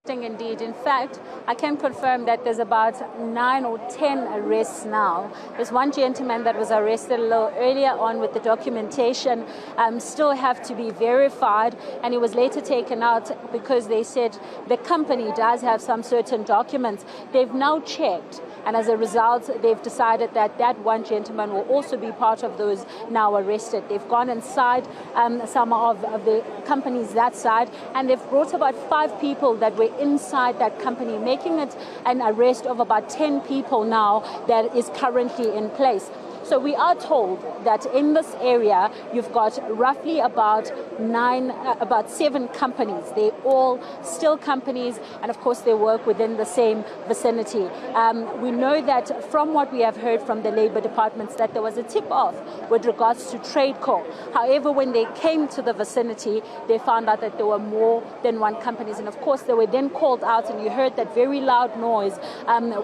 Indeed. In fact, I can confirm that there's about 9 or 10 arrests now. There's one gentleman that was arrested a little earlier on with the documentation still have to be verified, and he was later taken out because they said the company does have some certain documents. They've now checked, and as a result, they've decided that that one gentleman will also be part of those now arrested. They've gone inside some of the companies that side, and they've brought about 5 people that were inside that company, making it an arrest of about 10 people now that is currently in place. So we are told that in this area, you've got roughly about 7 companies. They're all still companies, and of course they work within the same vicinity. We know that from what we have heard from the Labour departments that there was a tip-off with regards to trade call. However, when they came to the vicinity, they found out that there were more than 1 companies, and of course they were then called out, and you heard that very loud noise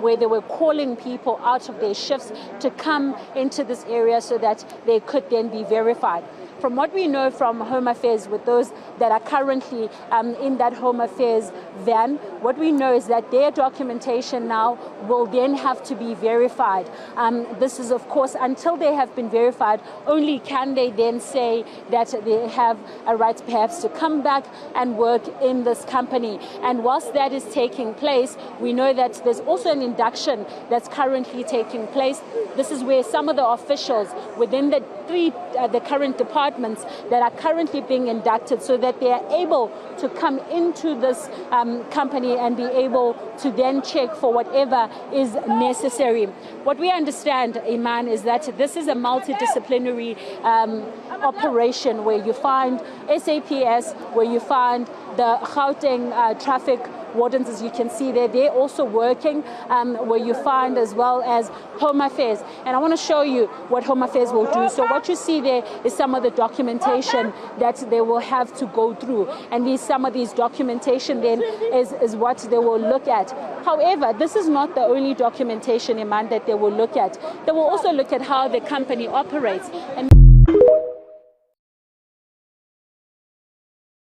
where they were calling people out of their shifts to come into this area so that they could then be verified. From what we know from Home Affairs, with those that are currently in that Home Affairs van, what we know is that their documentation now will then have to be verified. This is, of course, until they have been verified, only can they then say that they have a right perhaps to come back and work in this company. And whilst that is taking place, we know that there's also an induction that's currently taking place. This is where some of the officials within the current departments that are currently being inducted, so that they are able to come into this company and be able to then check for whatever is necessary. What we understand, Iman, is that this is a multidisciplinary operation where you find SAPS, where you find the Gauteng traffic wardens, as you can see there. They're also working, where you find as well as Home Affairs. And I want to show you what Home Affairs will do. So what you see there is some of the documentation that they will have to go through. And some of these documentation then is what they will look at. However, this is not the only documentation, Iman, that they will look at. They will also look at how the company operates. And